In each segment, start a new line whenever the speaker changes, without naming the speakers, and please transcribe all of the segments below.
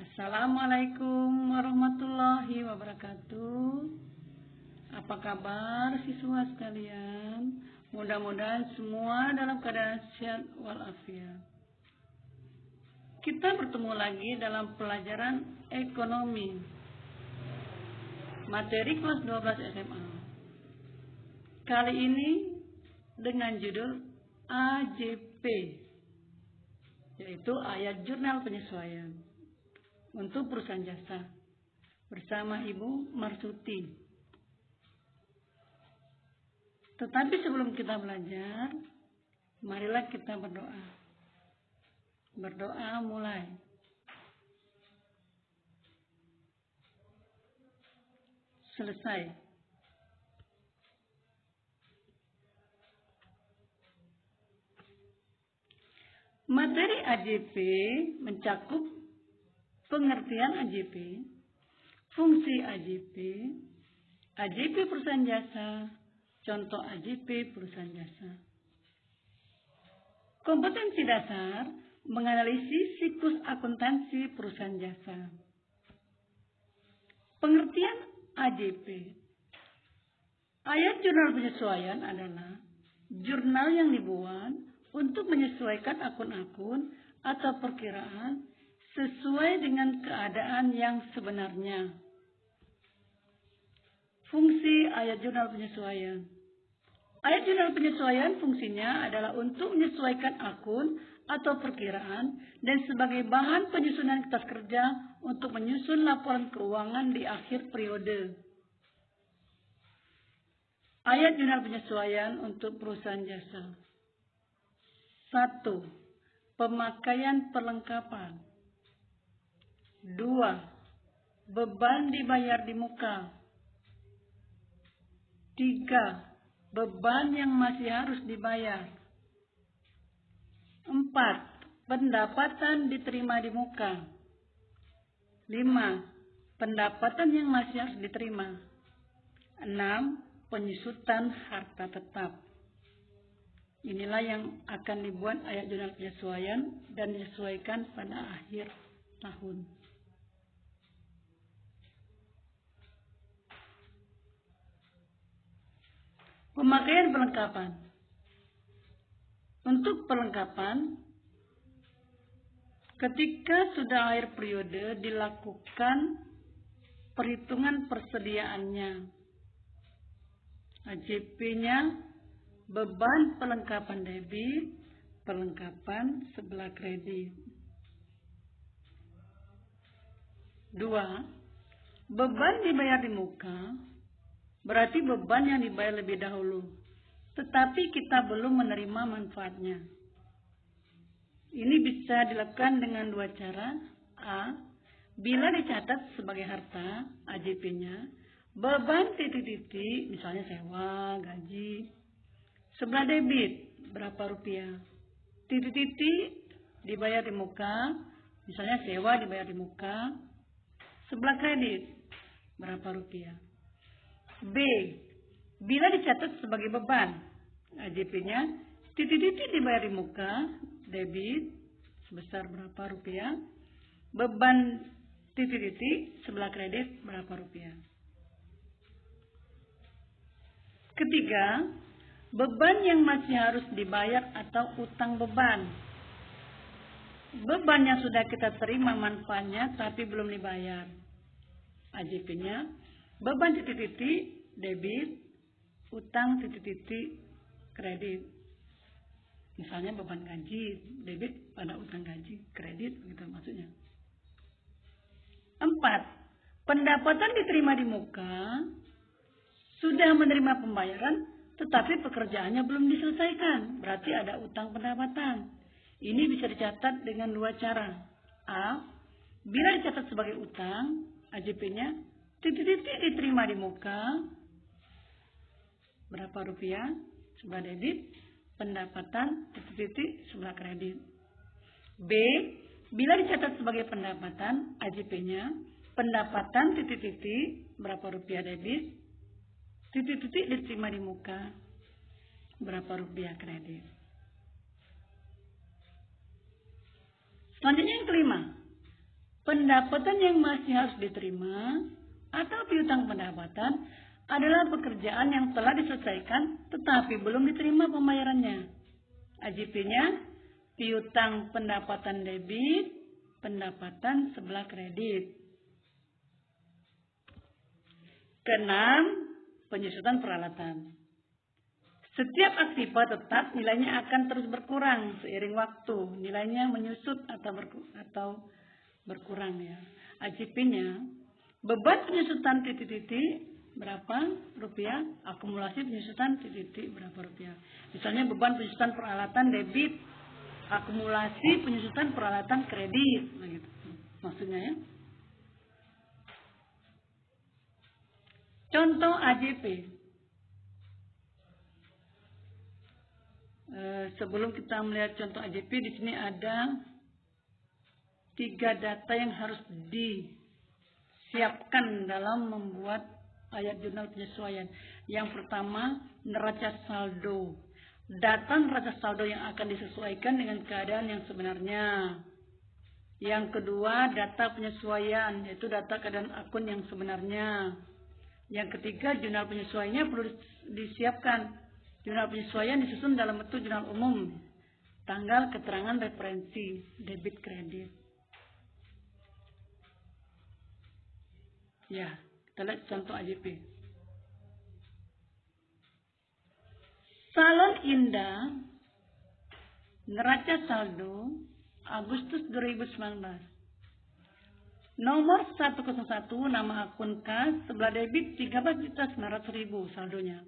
Assalamualaikum warahmatullahi wabarakatuh. Apa kabar siswa sekalian? Mudah-mudahan semua dalam keadaan sehat walafiat. Kita bertemu lagi dalam pelajaran ekonomi. Materi kelas 12 SMA. Kali ini dengan judul AJP, yaitu ayat jurnal penyesuaian untuk perusahaan jasa bersama Ibu Marsuti. Tetapi sebelum kita belajar, marilah kita berdoa. Berdoa mulai. Selesai. Materi AJP mencakup pengertian AJP, fungsi AJP, AJP perusahaan jasa, contoh AJP perusahaan jasa. Kompetensi dasar menganalisis siklus akuntansi perusahaan jasa. Pengertian AJP. Ayat jurnal penyesuaian adalah jurnal yang dibuat untuk menyesuaikan akun-akun atau perkiraan sesuai dengan keadaan yang sebenarnya. Fungsi ayat jurnal penyesuaian. Ayat jurnal penyesuaian fungsinya adalah untuk menyesuaikan akun atau perkiraan dan sebagai bahan penyusunan kertas kerja untuk menyusun laporan keuangan di akhir periode. Ayat jurnal penyesuaian untuk perusahaan jasa. 1. Pemakaian perlengkapan. 2. Beban dibayar di muka. 3. Beban yang masih harus dibayar. 4. Pendapatan diterima di muka. 5. Pendapatan yang masih harus diterima. 6. Penyusutan harta tetap. Inilah yang akan dibuat ayat jurnal penyesuaian dan disesuaikan pada akhir tahun. Pemakaian perlengkapan. Untuk perlengkapan, ketika sudah akhir periode dilakukan perhitungan persediaannya. AJP-nya beban perlengkapan debit, perlengkapan sebelah kredit. 2. Beban dibayar di muka. Berarti beban yang dibayar lebih dahulu, tetapi kita belum menerima manfaatnya. Ini bisa dilakukan dengan dua cara. A. Bila dicatat sebagai harta, AJP-nya, beban titik-titik, misalnya sewa, gaji. Sebelah debit, berapa rupiah. Titik-titik dibayar di muka, misalnya sewa dibayar di muka. Sebelah kredit, berapa rupiah. B. Bila dicatat sebagai beban, AJP-nya titik-titik dibayar di muka, debit sebesar berapa rupiah, beban titik-titik sebelah kredit berapa rupiah. Ketiga, beban yang masih harus dibayar atau utang beban. Beban yang sudah kita terima manfaatnya tapi belum dibayar. AJP-nya beban titik-titik debit, utang titik-titik kredit. Misalnya beban gaji, debit pada utang gaji, kredit gitu maksudnya. 4. Pendapatan diterima di muka, sudah menerima pembayaran tetapi pekerjaannya belum diselesaikan, berarti ada utang pendapatan. Ini bisa dicatat dengan dua cara. A. Bila dicatat sebagai utang, AJP-nya titik-titik diterima di muka, berapa rupiah, sebelah debit, pendapatan, titik-titik, sebelah kredit. B. Bila dicatat sebagai pendapatan, AJP-nya, pendapatan, titik-titik, berapa rupiah debit, titik-titik diterima di muka, berapa rupiah kredit. Selanjutnya yang kelima, Pendapatan yang masih harus diterima atau piutang pendapatan adalah pekerjaan yang telah diselesaikan tetapi belum diterima pembayarannya. AJP-nya piutang pendapatan debit, pendapatan sebelah kredit. Keenam, penyusutan peralatan. Setiap aktiva tetap nilainya akan terus berkurang seiring waktu. Nilainya menyusut atau berkurang ya. AJP-nya beban penyusutan titik-titik berapa rupiah, akumulasi penyusutan titik-titik berapa rupiah. Misalnya beban penyusutan peralatan debit, akumulasi penyusutan peralatan kredit, nah gitu. Maksudnya ya. Contoh AJP. Sebelum kita melihat contoh AJP, di sini ada 3 data yang harus disiapkan dalam membuat ayat jurnal penyesuaian. Yang pertama, neraca saldo. Data neraca saldo yang akan disesuaikan dengan keadaan yang sebenarnya. Yang kedua, data penyesuaian, yaitu data keadaan akun yang sebenarnya. Yang ketiga, jurnal penyesuaiannya perlu disiapkan. Jurnal penyesuaian disusun dalam bentuk jurnal umum. Tanggal keterangan referensi, debit kredit. Ya, kita lihat contoh AJP. Salon Indah, neraca saldo, Agustus 2019. Nomor 101, nama akun kas, sebelah debit 13.900.000 saldonya.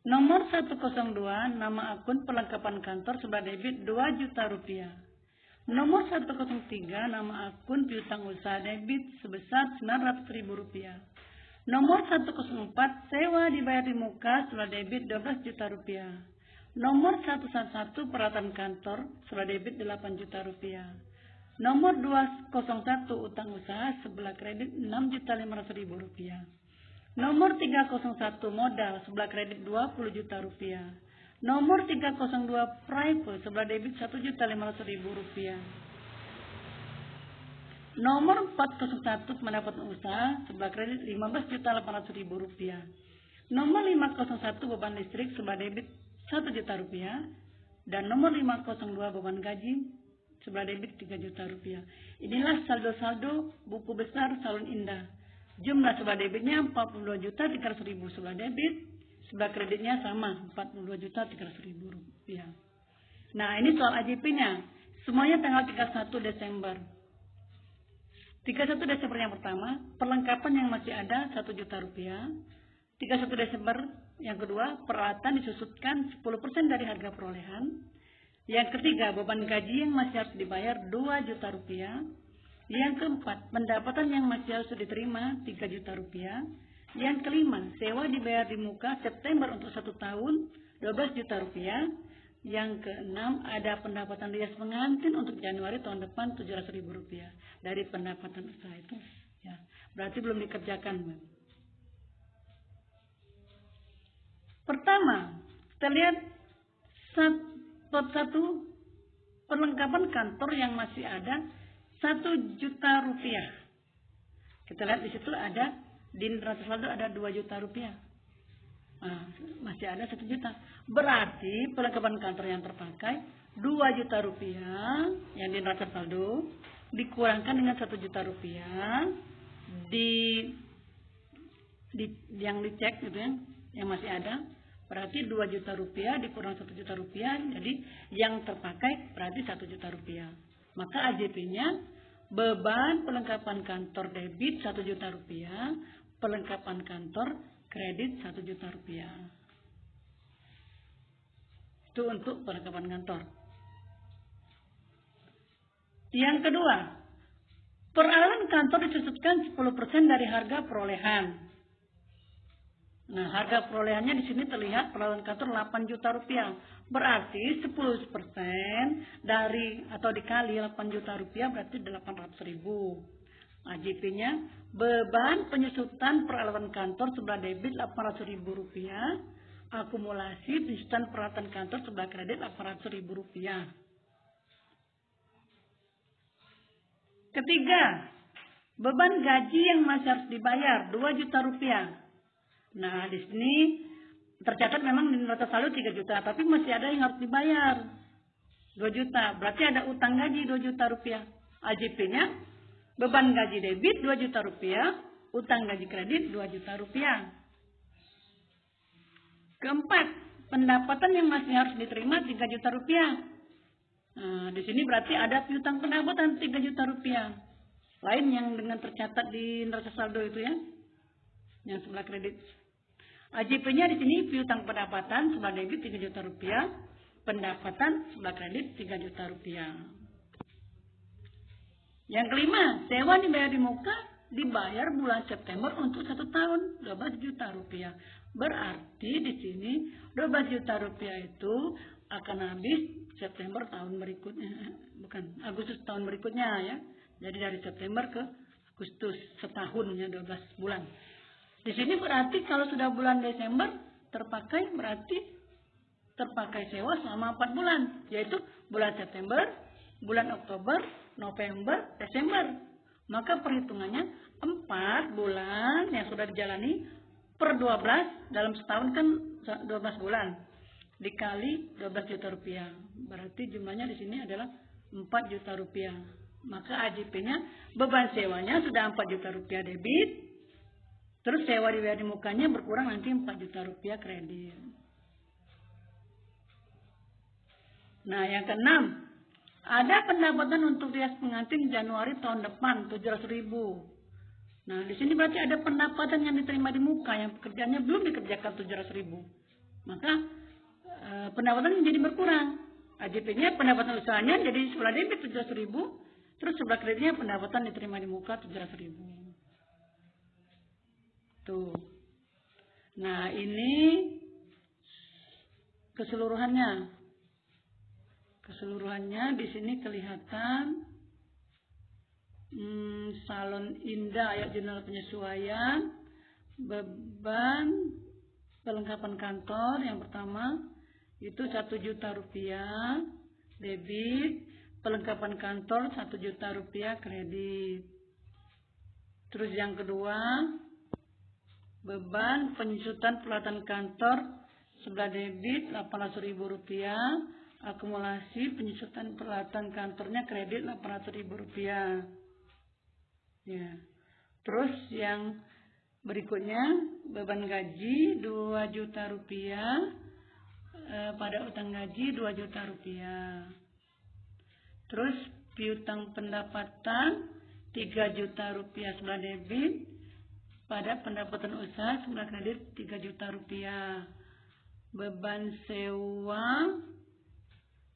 Nomor 102, nama akun perlengkapan kantor, sebelah debit 2 juta rupiah. Nomor 103, nama akun piutang usaha debit sebesar 900.000 rupiah. Nomor 104, sewa dibayar di muka, sebelah debit 12 juta rupiah. Nomor 111, peralatan kantor, sebelah debit 8 juta rupiah. Nomor 201, utang usaha, sebelah kredit 6.500.000 rupiah. Nomor 301, modal, sebelah kredit 20 juta rupiah. Nomor 302, private, sebelah debit 1.500.000 rupiah. Nomor 401, pendapatan usaha, sebelah kredit 15.800.000 rupiah. Nomor 501, beban listrik, sebelah debit 1 juta rupiah. Dan nomor 502, beban gaji, sebelah debit 3 juta rupiah. Inilah saldo-saldo buku besar Salon Indah. Jumlah sebelah debitnya 42.300.000 sebelah debit, sebelah kreditnya sama 42.300.000 rupiah. Nah, ini soal AJP-nya. Semuanya tanggal 31 Desember. 31 Desember yang pertama, perlengkapan yang masih ada 1 juta rupiah. 31 Desember yang kedua, peralatan disusutkan 10% dari harga perolehan. Yang ketiga, beban gaji yang masih harus dibayar 2 juta rupiah. Yang keempat, pendapatan yang masih harus diterima 3 juta rupiah. Yang kelima, sewa dibayar di muka September untuk 1 tahun 12 juta rupiah. Yang keenam, ada pendapatan rias pengantin untuk Januari tahun depan 700.000 rupiah dari pendapatan usaha itu. Ya, berarti belum dikerjakan. Pertama, kita lihat part 1, perlengkapan kantor yang masih ada 1 juta rupiah. Kita lihat di situ ada di neraca saldo ada 2 juta rupiah. Nah, masih ada 1 juta. Berarti perlengkapan kantor yang terpakai 2 juta rupiah yang di neraca saldo dikurangkan dengan 1 juta rupiah yang dicek gitu ya, yang masih ada. Berarti 2 juta rupiah dikurang 1 juta rupiah, jadi yang terpakai berarti 1 juta rupiah. Maka AJP-nya beban perlengkapan kantor debit 1 juta rupiah, perlengkapan kantor kredit 1 juta rupiah. Itu untuk perlengkapan kantor. Yang kedua, peralatan kantor disusutkan 10% dari harga perolehan. Nah, harga perolehannya di sini terlihat peralatan kantor 8 juta rupiah. Berarti 10% dari atau dikali 8 juta rupiah berarti 800.000. AJP-nya beban penyusutan peralatan kantor sebelah debit 800.000 rupiah. Akumulasi penyusutan peralatan kantor sebelah kredit 800.000 rupiah. Ketiga, beban gaji yang masih harus dibayar 2 juta rupiah. Nah, di sini tercatat memang di nota saldo 3 juta, tapi masih ada yang harus dibayar 2 juta. Berarti ada utang gaji 2 juta rupiah. AJP-nya beban gaji debit 2 juta rupiah, utang gaji kredit 2 juta rupiah. Keempat, pendapatan yang masih harus diterima 3 juta rupiah. Nah, di sini berarti ada piutang pendapatan 3 juta rupiah. Lain yang dengan tercatat di neraca saldo itu ya, yang sebelah kredit. AJP-nya di sini piutang pendapatan sebelah debit 3 juta rupiah, pendapatan sebelah kredit 3 juta rupiah. Yang kelima, sewa dibayar di muka dibayar bulan September untuk 1 tahun 12 juta rupiah. Berarti di sini 12 juta rupiah itu akan habis September tahun berikutnya, bukan Agustus tahun berikutnya ya. Jadi dari September ke Agustus setahunnya 12 bulan. Di sini berarti kalau sudah bulan Desember terpakai, berarti terpakai sewa selama 4 bulan, yaitu bulan September, bulan Oktober, November, Desember. Maka perhitungannya 4 bulan yang sudah dijalani per 12 dalam setahun kan 12 bulan dikali 12 juta rupiah. Berarti jumlahnya di sini adalah 4 juta rupiah. Maka AJP-nya beban sewanya sudah 4 juta rupiah debit. Terus sewa dibayar di mukanya berkurang nanti 4 juta rupiah kredit. Nah, yang keenam, ada pendapatan untuk rias pengantin Januari tahun depan 700.000. Nah, di sini berarti ada pendapatan yang diterima di muka yang pekerjaannya belum dikerjakan 700.000. Maka pendapatan menjadi berkurang. AJP-nya pendapatan usahanya jadi sebelah debit 700.000, terus sebelah kreditnya pendapatan diterima di muka 700.000. Tuh. Nah, ini keseluruhannya. Keseluruhannya di sini kelihatan salon indah ayat jurnal penyesuaian, beban perlengkapan kantor yang pertama itu 1 juta rupiah debit, perlengkapan kantor 1 juta rupiah kredit. Terus yang kedua, beban penyusutan peralatan kantor sebelah debit 800.000 rupiah, akumulasi penyusutan peralatan kantornya kredit 800.000 rupiah. Ya. Terus yang berikutnya beban gaji 2 juta rupiah, pada utang gaji 2 juta rupiah. Terus piutang pendapatan 3 juta rupiah sebelah debit, pada pendapatan usaha sebelah kredit 3 juta rupiah. Beban sewa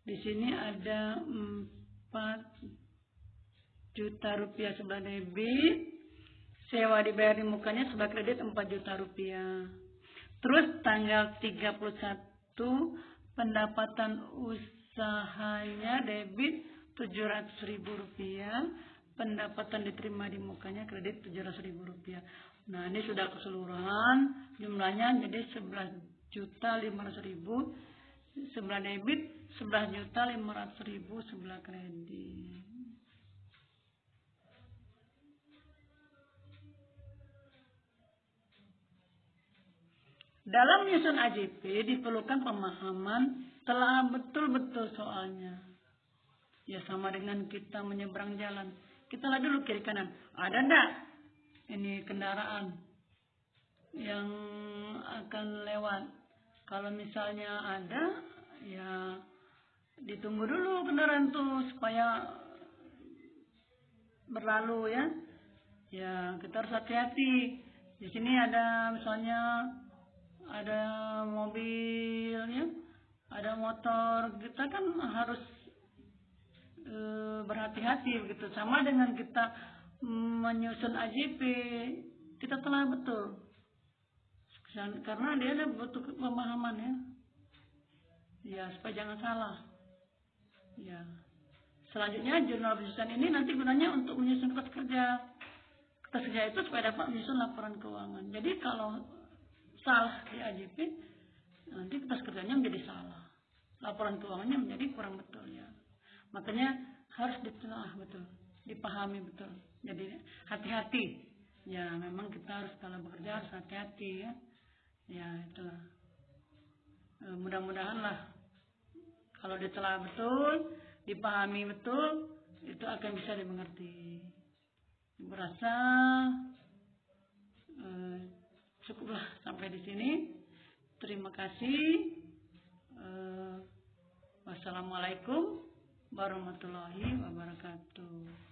di sini ada 4 juta rupiah sebelah debit, sewa dibayar di mukanya sebelah kredit 4 juta rupiah. Terus tanggal 31 pendapatan usahanya debit 700.000 rupiah, pendapatan diterima di mukanya kredit 700.000 rupiah. Nah, ini sudah keseluruhan jumlahnya jadi 11.500.000 sebelah debit, 11.500.000 sebelah kredit. Dalam menyusun AJP diperlukan pemahaman telah betul-betul soalnya. Ya sama dengan kita menyeberang jalan. Kita lihat dulu kiri kanan. Ada enggak ini kendaraan yang akan lewat? Kalau misalnya ada, ya ditunggu dulu kendaraan itu supaya berlalu ya. Ya kita harus hati-hati. Di sini ada misalnya ada mobil ya, ada motor, kita kan harus berhati-hati begitu. Sama dengan kita menyusun AJP, kita telah betul karena dia ada butuh pemahaman ya. Ya supaya jangan salah. Ya. Selanjutnya jurnal penyusunan ini nanti gunanya untuk menyusun kertas kerja. Kertas kerja itu supaya dapat menyusun laporan keuangan. Jadi kalau salah di AJP, nanti kertas kerjanya menjadi salah. Laporan keuangannya menjadi kurang betul ya. Makanya harus ditelaah betul, dipahami betul. Jadi hati-hati. Ya memang kita harus kalau bekerja harus hati-hati ya. Ya itulah. Mudah-mudahan lah kalau ditelah betul, dipahami betul, itu akan bisa dimengerti. Berasa cukuplah sampai di sini. Terima kasih. Wassalamualaikum warahmatullahi wabarakatuh.